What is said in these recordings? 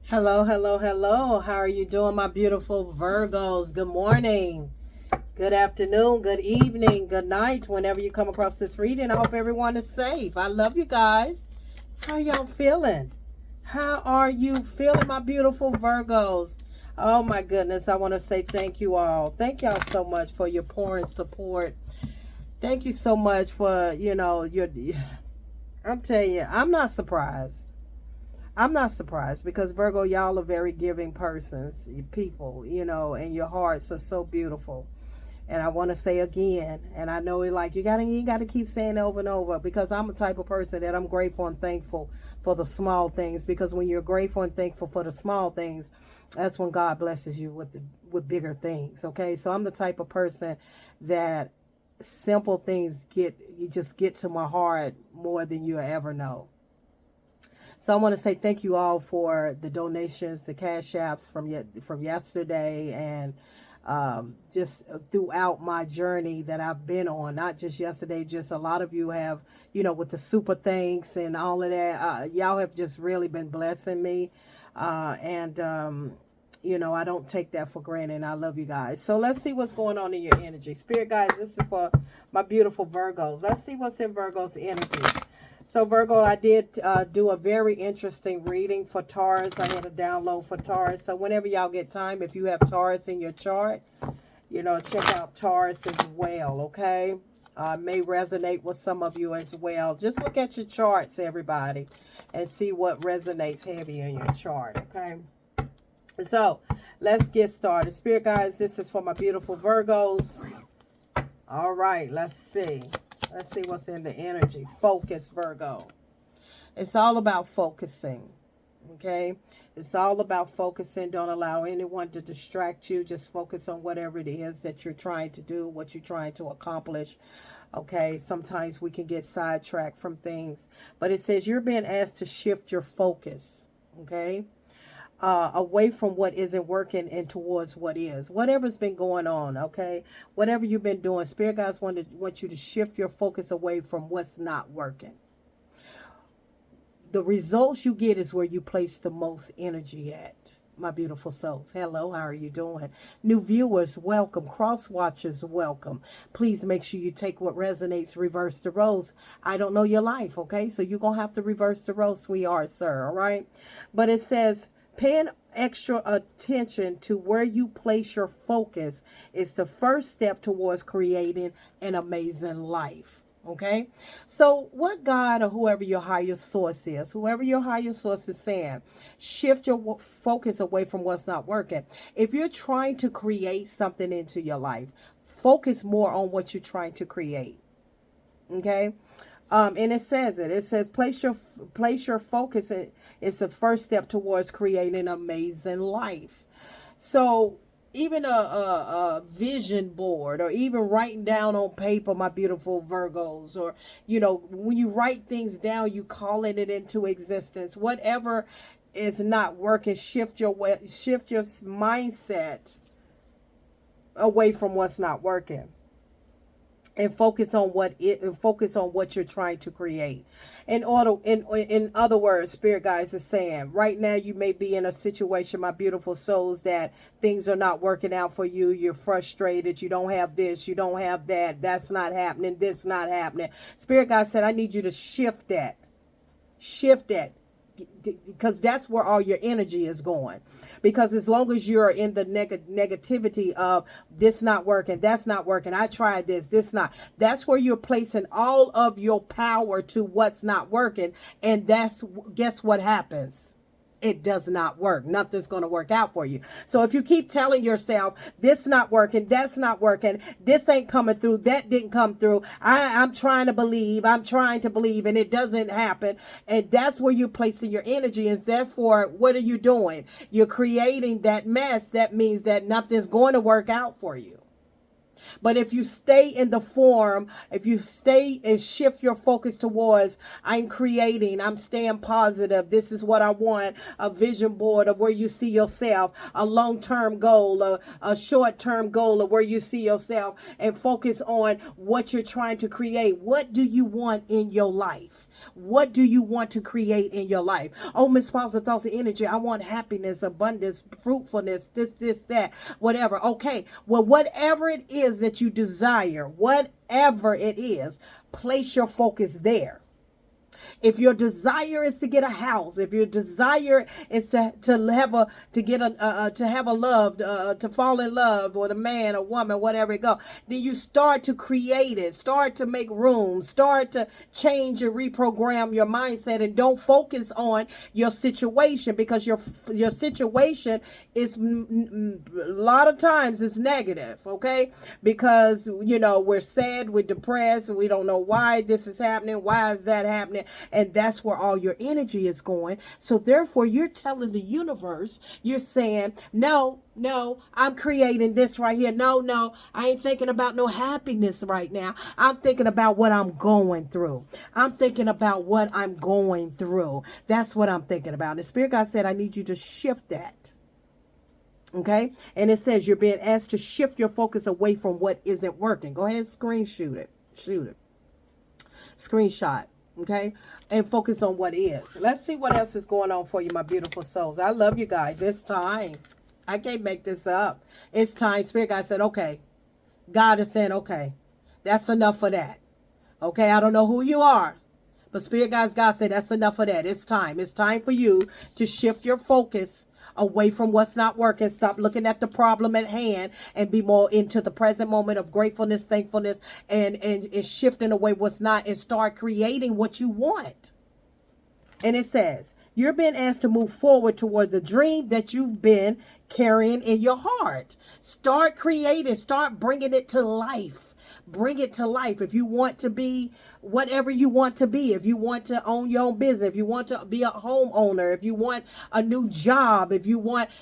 Hello, hello, hello. How are you doing, my beautiful Virgos? Good morning, good afternoon, good evening, good night, whenever you come across this reading. I hope everyone is safe. I love you guys. How are y'all feeling? How are you feeling, my beautiful Virgos? Oh my goodness, I want to say thank you all. Thank y'all so much for your pouring support. Thank you so much for, your I'm telling you, I'm not surprised. I'm not surprised because Virgo, y'all are very giving persons, people, and your hearts are so beautiful. And I want to say again, and I know it like you gotta keep saying it over and over because I'm a type of person that I'm grateful and thankful for the small things because when you're grateful and thankful for the small things, that's when God blesses you with bigger things. Okay, so I'm the type of person that simple things you just get to my heart more than you ever know. So I want to say thank you all for the donations, the cash apps from yesterday, and just throughout my journey that I've been on. Not just yesterday, just a lot of you have, with the super thanks and all of that. Y'all have just really been blessing me, and I don't take that for granted. And I love you guys. So let's see what's going on in your energy, spirit guys. This is for my beautiful Virgos. Let's see what's in Virgo's energy. So Virgo, I did do a very interesting reading for Taurus. I had a download for Taurus. So whenever y'all get time, if you have Taurus in your chart, check out Taurus as well, okay? May resonate with some of you as well. Just look at your charts, everybody, and see what resonates heavy in your chart, okay? So let's get started. Spirit guys, this is for my beautiful Virgos. All right, let's see. Let's see what's in the energy. Focus, Virgo. It's all about focusing, okay? It's all about focusing. Don't allow anyone to distract you. Just focus on whatever it is that you're trying to do, what you're trying to accomplish, okay? Sometimes we can get sidetracked from things. But it says you're being asked to shift your focus, okay? Away from what isn't working and towards what is. Whatever's been going on, okay? Whatever you've been doing, Spirit guys want you to shift your focus away from what's not working. The results you get is where you place the most energy at. My beautiful souls. Hello, how are you doing? New viewers, welcome. Cross watchers, welcome. Please make sure you take what resonates, reverse the roles. I don't know your life, okay? So you're going to have to reverse the roles, sweetheart, sir, all right? But it says, paying extra attention to where you place your focus is the first step towards creating an amazing life. Okay, so what God or whoever your higher source is, whoever your higher source is saying, shift your focus away from what's not working. If you're trying to create something into your life, focus more on what you're trying to create. Okay, and it says place your focus. It's the first step towards creating an amazing life. So even a vision board or even writing down on paper, my beautiful Virgos, or when you write things down, you calling it into existence. Whatever is not working, shift your mindset away from what's not working and focus on what you're trying to create. In other words, spirit guys is saying right now you may be in a situation, my beautiful souls, that things are not working out for you. You're frustrated. You don't have this, you don't have that, that's not happening, this not happening. Spirit guys said I need you to shift that, because that's where all your energy is going. Because as long as you're in the negativity of this not working, that's not working, I tried this not, that's where you're placing all of your power to what's not working. And guess what happens? It does not work. Nothing's going to work out for you. So if you keep telling yourself this not working, that's not working, this ain't coming through, that didn't come through, I'm trying to believe, and it doesn't happen, and that's where you're placing your energy. And therefore, what are you doing? You're creating that mess. That means that nothing's going to work out for you. But if you stay in the form, if you stay and shift your focus towards, I'm creating, I'm staying positive, this is what I want, a vision board of where you see yourself, a long-term goal, a short-term goal of where you see yourself, and focus on what you're trying to create. What do you want in your life? What do you want to create in your life? Oh, Miss Positive Thoughts and Energy, I want happiness, abundance, fruitfulness, this, that, whatever. Okay, well, whatever it is that you desire, whatever it is, place your focus there. If your desire is to get a house, if your desire is to have a to get a to have a love, to fall in love with a man, a woman, whatever it go, then you start to create it, start to make room, start to change and reprogram your mindset, and don't focus on your situation, because your situation is a lot of times is negative. Okay, because we're sad, we're depressed, we don't know why this is happening, why is that happening. And that's where all your energy is going. So therefore, you're telling the universe, you're saying, no, I'm creating this right here. No, I ain't thinking about no happiness right now. I'm thinking about what I'm going through. I'm thinking about what I'm going through. That's what I'm thinking about. And the Spirit God said, I need you to shift that. Okay? And it says you're being asked to shift your focus away from what isn't working. Go ahead and screenshot it. Shoot it. Screenshot. Okay, and focus on what is. Let's see what else is going on for you, my beautiful souls. I love you guys. It's time. I can't make this up. It's time. Spirit God said, okay. God is saying, okay, that's enough of that. Okay, I don't know who you are, but Spirit God said, that's enough of that. It's time. It's time for you to shift your focus away from what's not working. Stop looking at the problem at hand and be more into the present moment of gratefulness, thankfulness, and shifting away what's not, and start creating what you want. And it says, you're being asked to move forward toward the dream that you've been carrying in your heart. Start creating, start bringing it to life. Bring it to life. If you want to be whatever you want to be, if you want to own your own business, if you want to be a homeowner, if you want a new job,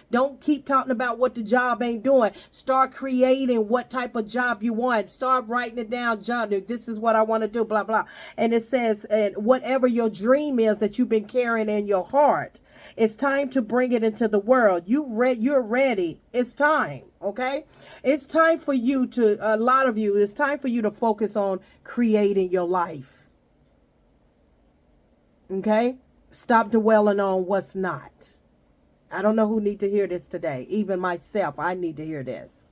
don't keep talking about what the job ain't doing. Start creating what type of job you want. Start writing it down. John, this is what I want to do, blah, blah. And it says, and whatever your dream is that you've been carrying in your heart, it's time to bring it into the world. You're ready. It's time. Okay. It's time for you a lot of you, it's time for you to focus on creating your life. Okay. Stop dwelling on what's not. I don't know who need to hear this today. Even myself, I need to hear this.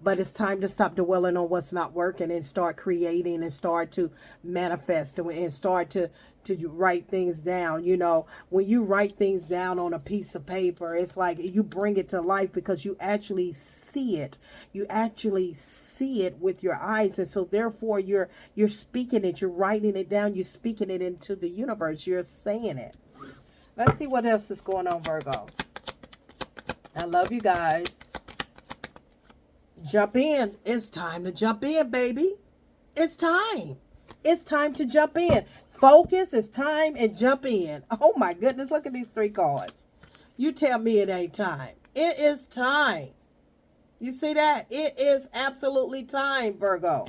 But it's time to stop dwelling on what's not working and start creating and start to manifest and start to write things down. When you write things down on a piece of paper, it's like you bring it to life because you actually see it. You actually see it with your eyes. And so therefore you're speaking it, you're writing it down, you're speaking it into the universe, you're saying it. Let's see what else is going on, Virgo. I love you guys. Jump in. It's time to jump in, baby. It's time. It's time to jump in. Focus. It's time and jump in. Oh my goodness. Look at these 3 cards. You tell me it ain't time. It is time. You see that? It is absolutely time, Virgo.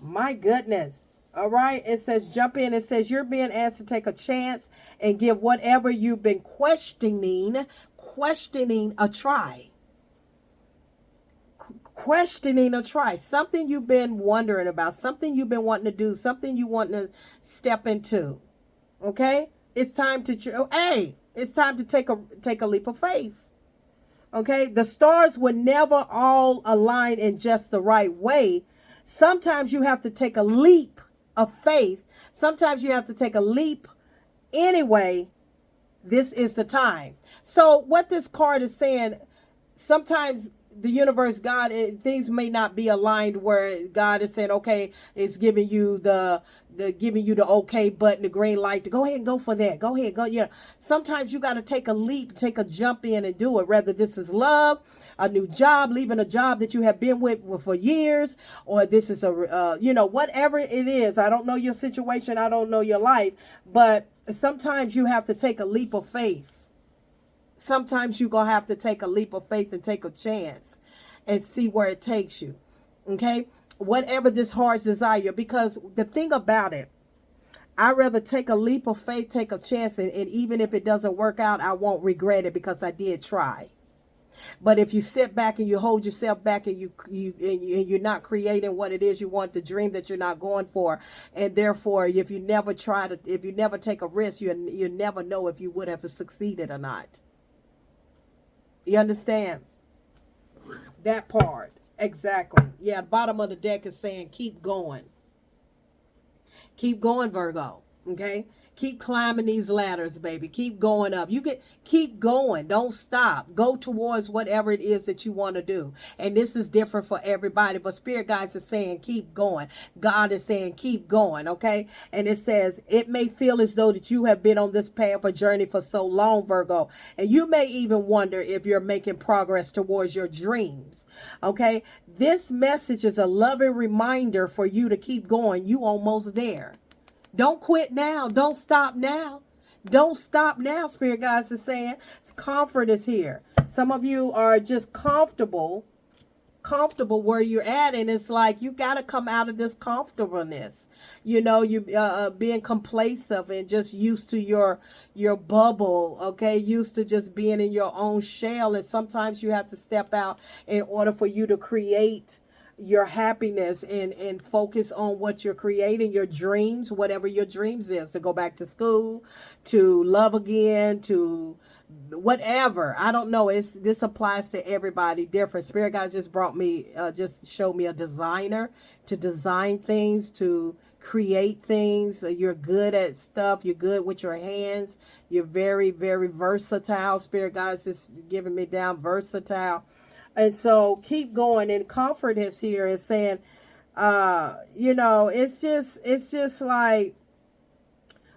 My goodness. All right. It says jump in. It says you're being asked to take a chance and give whatever you've been questioning a try. Questioning a try. Something you've been wondering about, something you've been wanting to do, something you want to step into. Okay? It's time to it's time to take a leap of faith. Okay? The stars will never all align in just the right way. Sometimes you have to take a leap of faith. Sometimes you have to take a leap anyway. This is the time. So what this card is saying, sometimes the universe, God, things may not be aligned where God is saying, okay, it's giving you the okay button, the green light to go ahead and go for that. Go ahead, go. Yeah. Sometimes you got to take a leap, take a jump in and do it. Whether this is love, a new job, leaving a job that you have been with for years, or this is whatever it is. I don't know your situation. I don't know your life, but sometimes you have to take a leap of faith. Sometimes you're going to have to take a leap of faith and take a chance and see where it takes you. Okay? Whatever this heart's desire. Because the thing about it, I'd rather take a leap of faith, take a chance, and even if it doesn't work out, I won't regret it because I did try. But if you sit back and you hold yourself back and you're not creating what it is you want, the dream that you're not going for, and therefore if you never if you never take a risk, you never know if you would have succeeded or not. You understand that part? Exactly. Yeah, the bottom of the deck is saying keep going. Keep going, Virgo. Okay? Keep climbing these ladders, baby. Keep going up. Keep going. Don't stop. Go towards whatever it is that you want to do. And this is different for everybody. But Spirit Guides is saying keep going. God is saying keep going. Okay? And it says it may feel as though that you have been on this path or journey for so long, Virgo. And you may even wonder if you're making progress towards your dreams. Okay? This message is a loving reminder for you to keep going. You almost there. Don't quit now. Don't stop now. Don't stop now, Spirit Guides is saying. Comfort is here. Some of you are just comfortable where you're at, and it's like you got to come out of this comfortableness. You know, you being complacent and just used to your bubble, okay? Used to just being in your own shell, and sometimes you have to step out in order for you to create your happiness and focus on what you're creating, your dreams, whatever your dreams is, to go back to school, to love again, to whatever. I don't know. This applies to everybody different. Spirit guys just showed me a designer to design things, to create things. You're good at stuff. You're good with your hands. You're very, very versatile. Spirit guys is giving me down versatile. And so keep going. And comfort is here is saying, it's just like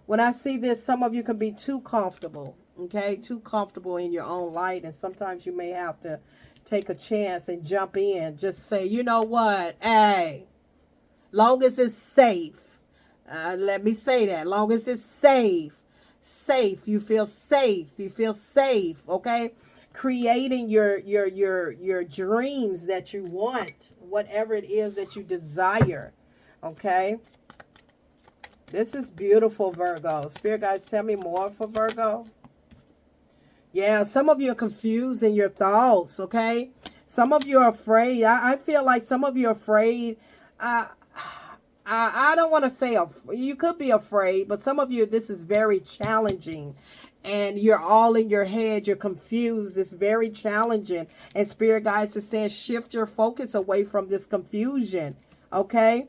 when I see this, some of you can be too comfortable, okay? Too comfortable in your own light. And sometimes you may have to take a chance and jump in. Just say, you know what? Hey, long as it's safe. Let me say that. Long as it's safe. You feel safe, okay? Creating your dreams that you want, whatever it is that you desire, okay? This is beautiful, Virgo. Spirit guys, tell me more for Virgo. Yeah, some of you are confused in your thoughts, okay? Some of you are afraid. I feel like some of you are afraid. I don't want to say you could be afraid, but some of you, this is very challenging. And you're all in your head. You're confused. It's very challenging. And Spirit Guides is saying shift your focus away from this confusion. Okay?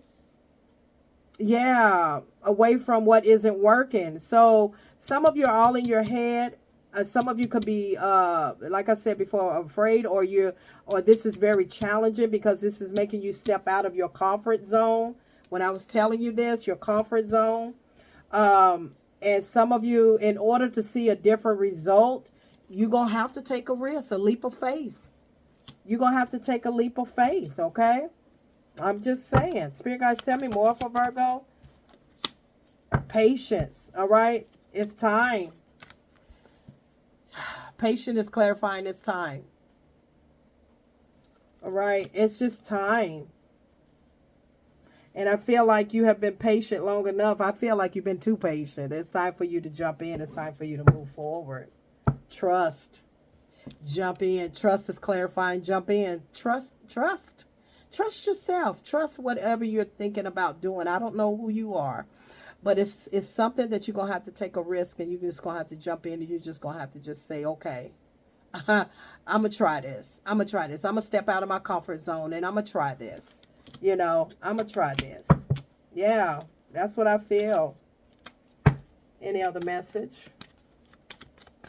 Yeah. Away from what isn't working. So some of you are all in your head. Some of you could be, like I said before, afraid, or this is very challenging because this is making you step out of your comfort zone. When I was telling you this, your comfort zone. And some of you, in order to see a different result, you're going to have to take a risk, a leap of faith. You're going to have to take a leap of faith, okay? I'm just saying. Spirit guys, tell me more for Virgo. Patience, all right? It's time. Patience is clarifying it's time. All right? It's just time. And I feel like you have been patient long enough. I feel like you've been too patient. It's time for you to jump in. It's time for you to move forward. Trust. Jump in. Trust is clarifying. Jump in. Trust. Trust yourself. Trust whatever you're thinking about doing. I don't know who you are, but it's something that you're going to have to take a risk, and you're just going to have to jump in, and you're just going to have to just say, okay, I'm going to try this. I'm going to step out of my comfort zone, and I'm going to try this. I'm going to try this. Yeah, that's what I feel. Any other message?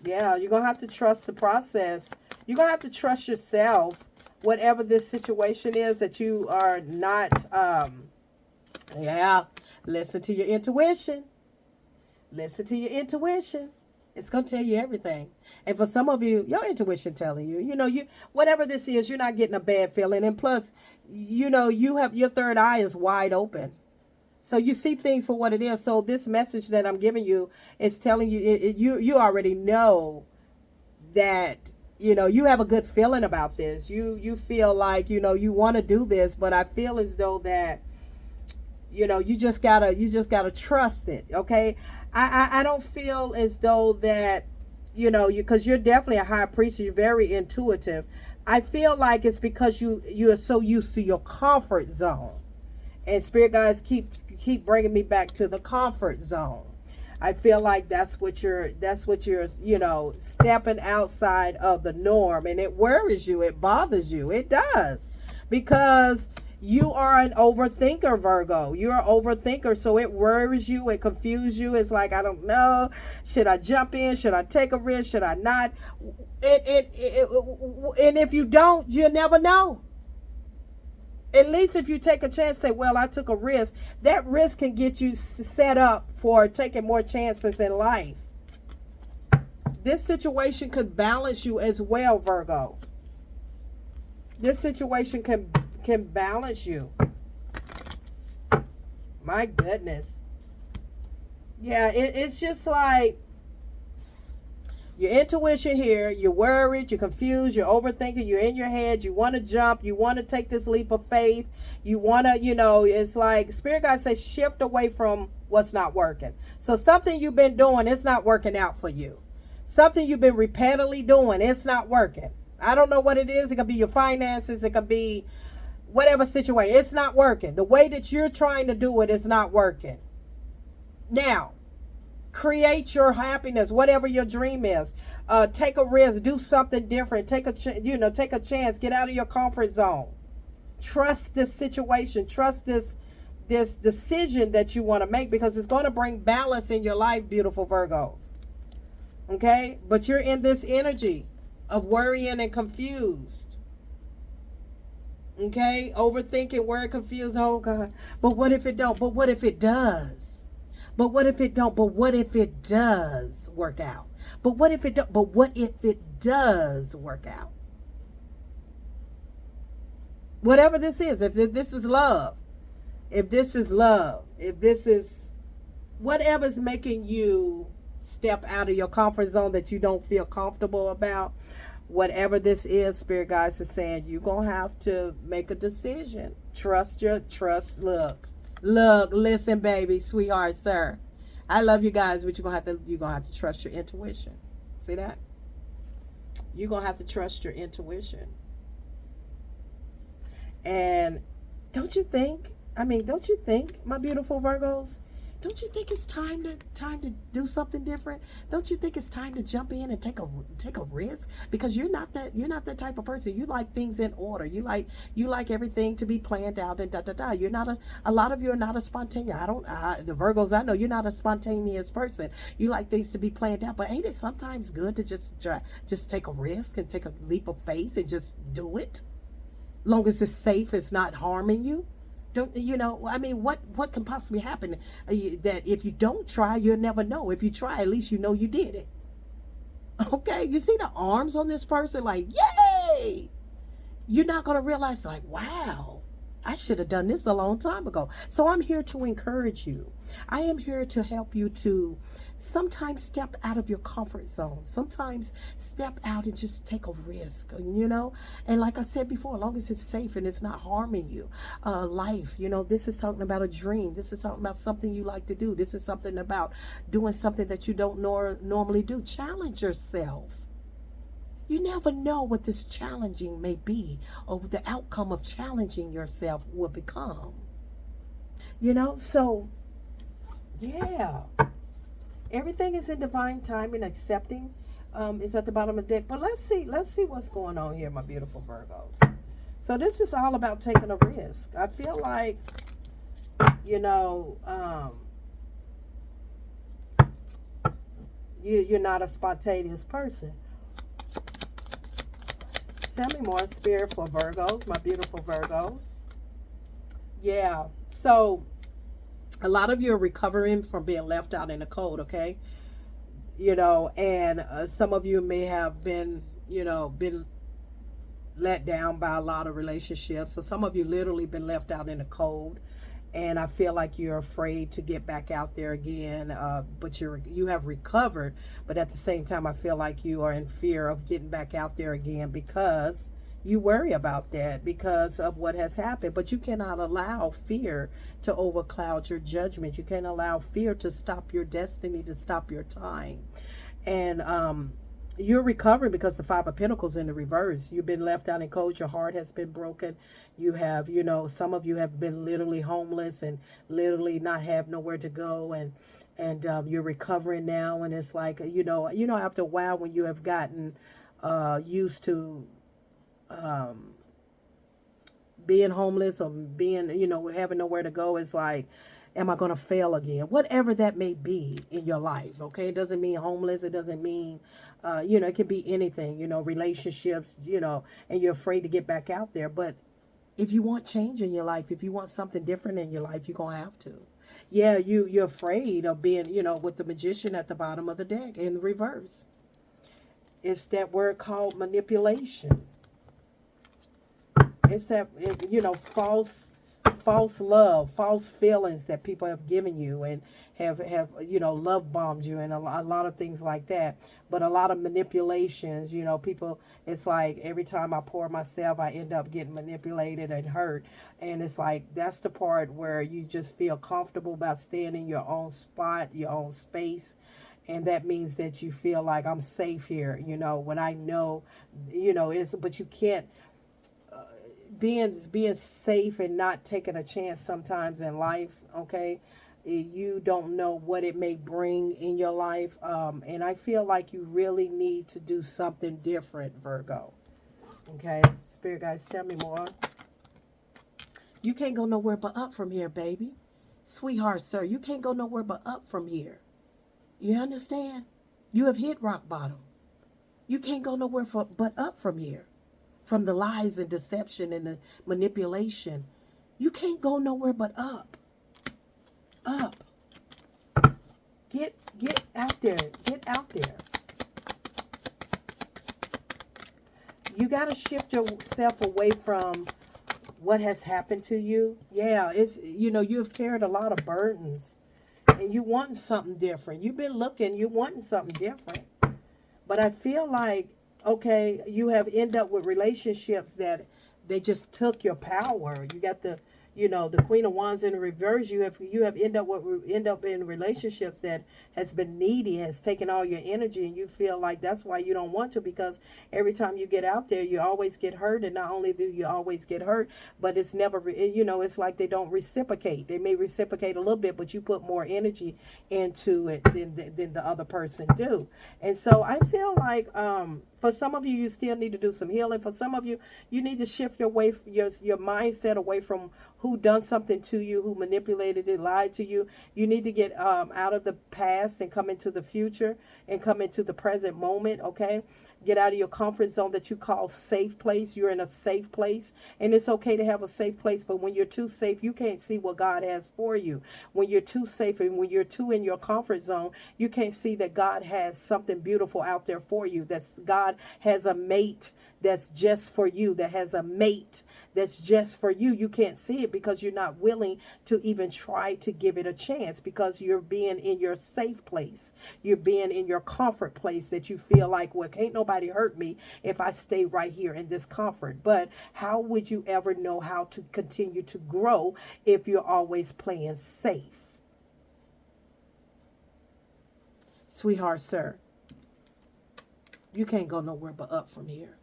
Yeah, you're going to have to trust the process. You're going to have to trust yourself, whatever this situation is that you are not, listen to your intuition. Listen to your intuition. It's going to tell you everything. And for some of you, your intuition telling you, whatever this is, you're not getting a bad feeling. And plus, you have your third eye is wide open. So you see things for what it is. So this message that I'm giving you is telling you, you already know that, you have a good feeling about this. You feel like, you want to do this, but I feel as though that, you just gotta trust it. Okay. I don't feel as though that you know, because you're definitely a high priest. You're very intuitive. I feel like it's because you are so used to your comfort zone, and spirit guides keep bringing me back to the comfort zone. I feel like that's what you're you know, stepping outside of the norm, and it worries you, it bothers you, it does, because you are an overthinker, Virgo. You're an overthinker, so it worries you, it confuses you. It's like, I don't know, should I jump in, should I take a risk, should I not? And if you don't, you'll never know. At least if you take a chance, say, well, I took a risk. That risk can get you set up for taking more chances in life. This situation could balance you as well, Virgo. This situation can balance you. My goodness. Yeah, it's just like your intuition here, you're worried, you're confused, you're overthinking, you're in your head, you want to jump, you want to take this leap of faith, you want to, you know, it's like Spirit Guide says shift away from what's not working. So something you've been doing, it's not working out for you. Something you've been repeatedly doing, it's not working. I don't know what it is. It could be your finances, it could be whatever situation. It's not working. The way that you're trying to do it is not working. Now, create your happiness, whatever your dream is. Take a risk, do something different, take a chance, get out of your comfort zone. Trust this situation, trust this decision that you want to make, because it's going to bring balance in your life, beautiful Virgos. Okay? But you're in this energy of worrying and confused. Okay? Overthinking, worried, confused. Oh God. But what if it don't? But what if it does? But what if it don't? But what if it does work out? But what if it don't? But what if it does work out? Whatever this is, if this is love, if this is love, if this is whatever's making you step out of your comfort zone that you don't feel comfortable about, whatever this is, Spirit Guides is saying you're going to have to make a decision. Trust. Look, listen, baby, sweetheart, sir. I love you guys, but you're gonna have to trust your intuition. See that? You're gonna have to trust your intuition. And don't you think, my beautiful Virgos, don't you think it's time to do something different? Don't you think it's time to jump in and take a risk? Because you're not that type of person. You like things in order. You like everything to be planned out and You're not a lot of you are not a spontaneous. The Virgos I know, you're not a spontaneous person. You like things to be planned out. But ain't it sometimes good to just take a risk and take a leap of faith and just do it? Long as it's safe, it's not harming you. Don't you know? What can possibly happen? That if you don't try, you'll never know. If you try, at least you know you did it. Okay, you see the arms on this person, like, yay! You're not gonna realize, like, wow, I should have done this a long time ago. So I'm here to encourage you. I am here to help you to sometimes step out of your comfort zone. Sometimes step out and just take a risk, you know? And like I said before, as long as it's safe and it's not harming you. Life, you know, this is talking about a dream. This is talking about something you like to do. This is something about doing something that you don't normally do. Challenge yourself. You never know what this challenging may be or what the outcome of challenging yourself will become. You know, so, yeah. Everything is in divine time and accepting is at the bottom of the deck. But let's see what's going on here, my beautiful Virgos. So this is all about taking a risk. I feel like, you know, you're not a spontaneous person. Tell me more, Spirit, for Virgos, my beautiful Virgos. Yeah, so a lot of you are recovering from being left out in the cold, okay? You know, and some of you may have been let down by a lot of relationships. So some of you literally been left out in the cold. And I feel like you're afraid to get back out there again, but you have recovered. But at the same time, I feel like you are in fear of getting back out there again because you worry about that because of what has happened. But you cannot allow fear to overcloud your judgment. You can't allow fear to stop your destiny, to stop your time. And you're recovering because the Five of Pentacles in the reverse. You've been left out in cold. Your heart has been broken. You have, some of you have been literally homeless and literally not have nowhere to go. And you're recovering now. And it's like, after a while when you have gotten used to being homeless or being, having nowhere to go, it's like, am I going to fail again? Whatever that may be in your life, okay? It doesn't mean homeless. It doesn't mean, it can be anything, relationships, and you're afraid to get back out there. But if you want change in your life, if you want something different in your life, you're going to have to. Yeah, you're afraid of being, with the Magician at the bottom of the deck in the reverse. It's that word called manipulation. It's that, false love, false feelings that people have given you and have love bombed you and a lot of things like that. But a lot of manipulations, people, it's like every time I pour myself, I end up getting manipulated and hurt. And it's like, that's the part where you just feel comfortable about staying in your own spot, your own space. And that means that you feel like I'm safe here, when I know, but you can't, being safe and not taking a chance sometimes in life, okay? You don't know what it may bring in your life. And I feel like you really need to do something different, Virgo. Okay? Spirit guides, tell me more. You can't go nowhere but up from here, baby. Sweetheart, sir, you can't go nowhere but up from here. You understand? You have hit rock bottom. You can't go nowhere but up from here. From the lies and deception and the manipulation. You can't go nowhere but up. Up. Get out there. Get out there. You got to shift yourself away from what has happened to you. Yeah, it's, you have carried a lot of burdens. And you want something different. You've been looking, you wanting something different. But I feel like, okay, you have ended up with relationships that they just took your power. You got the Queen of Wands in reverse. You have end up in relationships that has been needy, has taken all your energy, and you feel like that's why you don't want to, because every time you get out there, you always get hurt. And not only do you always get hurt, but it's never, it's like they don't reciprocate. They may reciprocate a little bit, but you put more energy into it than the other person do. And so I feel like, for some of you, you still need to do some healing. For some of you, you need to shift your mindset away from who done something to you, who manipulated it, lied to you. You need to get out of the past and come into the future and come into the present moment, okay? Get out of your comfort zone that you call safe place. You're in a safe place, and it's okay to have a safe place, but when you're too safe, you can't see what God has for you. When you're too safe and when you're too in your comfort zone, you can't see that God has something beautiful out there for you. God has a mate that's just for you, that has a mate that's just for you. You can't see it because you're not willing to even try to give it a chance, because you're being in your safe place. You're being in your comfort place that you feel like, well, can't nobody hurt me if I stay right here in this comfort. But how would you ever know how to continue to grow if you're always playing safe? Sweetheart, sir, you can't go nowhere but up from here.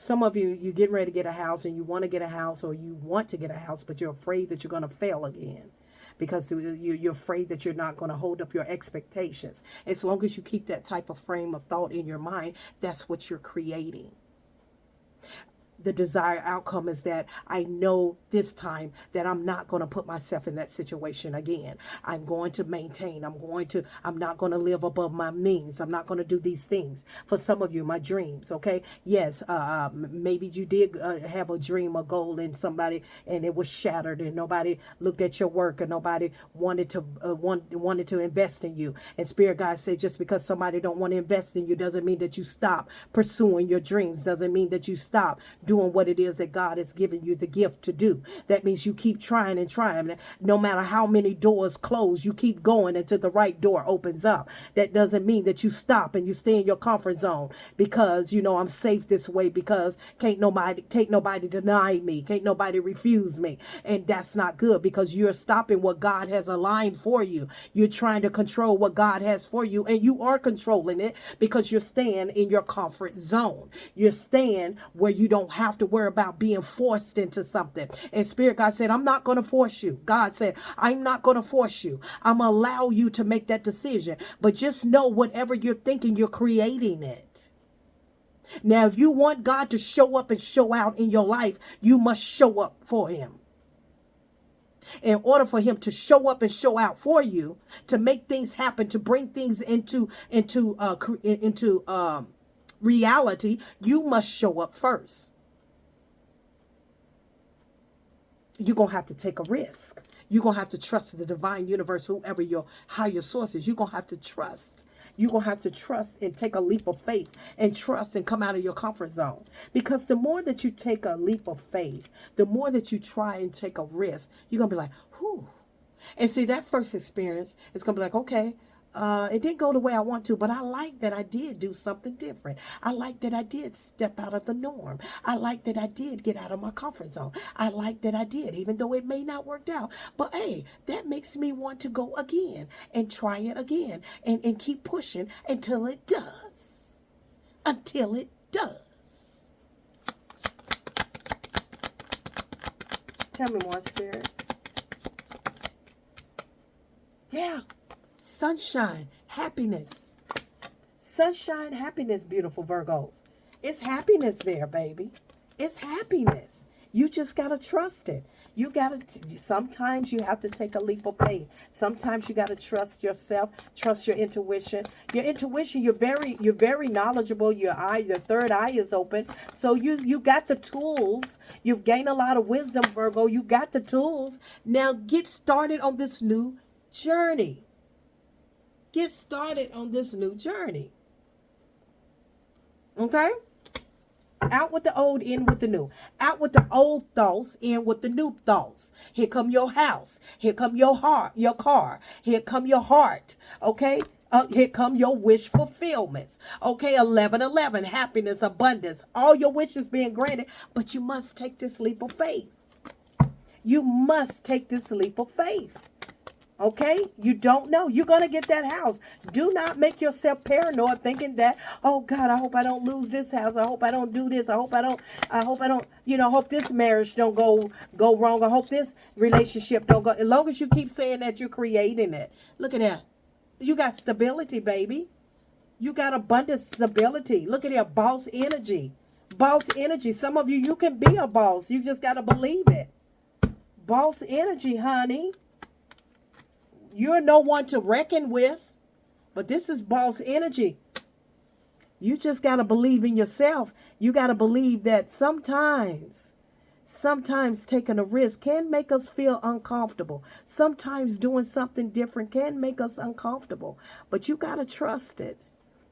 Some of you, you're getting ready to get a house, and you want to get a house, or you want to get a house, but you're afraid that you're going to fail again, because you're afraid that you're not going to hold up your expectations. As long as you keep that type of frame of thought in your mind, that's what you're creating. The desired outcome is that I know this time that I'm not going to put myself in that situation again. I'm going to maintain. I'm not going to live above my means. I'm not going to do these things. For some of you, my dreams, okay? Yes, maybe you did have a dream, a goal in somebody, and it was shattered, and nobody looked at your work, and nobody wanted to invest in you. And Spirit Guide said, just because somebody don't want to invest in you doesn't mean that you stop pursuing your dreams. Doesn't mean that you stop doing what it is that God has given you the gift to do. That means you keep trying and trying. No matter how many doors close, you keep going until the right door opens up. That doesn't mean that you stop and you stay in your comfort zone because, I'm safe this way, because can't nobody deny me. Can't nobody refuse me. And that's not good, because you're stopping what God has aligned for you. You're trying to control what God has for you, and you are controlling it because you're staying in your comfort zone. You're staying where you don't have to worry about being forced into something. And Spirit God said, I'm not going to force you. God said, I'm not going to force you. I'm going to allow you to make that decision. But just know, whatever you're thinking, you're creating it. Now, if you want God to show up and show out in your life, you must show up for him. In order for him to show up and show out for you, to make things happen, to bring things into reality, you must show up first. You're going to have to take a risk. You're going to have to trust the divine universe, whoever your higher source is. You're going to have to trust. You're going to have to trust and take a leap of faith and trust and come out of your comfort zone. Because the more that you take a leap of faith, the more that you try and take a risk, you're going to be like, whew. And see, that first experience is going to be like, okay, it didn't go the way I want to, but I like that I did do something different. I like that I did step out of the norm. I like that I did get out of my comfort zone. I like that I did, even though it may not work out. But hey, that makes me want to go again and try it again and keep pushing until it does. Until it does. Tell me more, Spirit. Yeah. Sunshine, happiness. Sunshine, happiness, beautiful Virgos. It's happiness there, baby. It's happiness. You just got to trust it. You got to, sometimes you have to take a leap of faith. Sometimes you got to trust yourself, trust your intuition. Your intuition, you're very knowledgeable. Your third eye is open. So you got the tools. You've gained a lot of wisdom, Virgo. You got the tools. Now get started on this new journey. Get started on this new journey. Okay? Out with the old, in with the new. Out with the old thoughts, in with the new thoughts. Here come your house. Here come your heart, your car. Here come your heart. Okay? Here come your wish fulfillments. Okay, 1111, happiness, abundance. All your wishes being granted, but you must take this leap of faith. You must take this leap of faith. Okay? You don't know. You're going to get that house. Do not make yourself paranoid thinking that, oh God, I hope I don't lose this house. I hope I don't do this. I hope I don't, I hope this marriage don't go wrong. I hope this relationship don't go. As long as you keep saying that, you're creating it. Look at that. You got stability, baby. You got abundant stability. Look at here. Boss energy. Boss energy. Some of you can be a boss. You just got to believe it. Boss energy, honey. You're no one to reckon with, but this is boss energy. You just got to believe in yourself. You got to believe that sometimes taking a risk can make us feel uncomfortable. Sometimes doing something different can make us uncomfortable, but you got to trust it.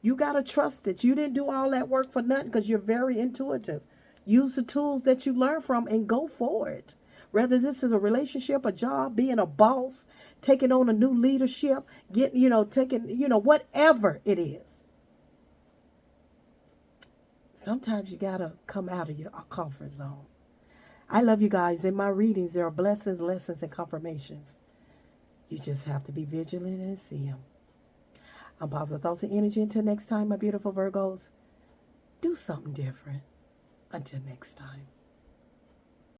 You got to trust it. You didn't do all that work for nothing because you're very intuitive. Use the tools that you learn from and go for it. Whether this is a relationship, a job, being a boss, taking on a new leadership, whatever it is. Sometimes you got to come out of your comfort zone. I love you guys. In my readings, there are blessings, lessons, and confirmations. You just have to be vigilant and see them. I'm Positive Thoughts and Energy. Until next time, my beautiful Virgos, do something different. Until next time.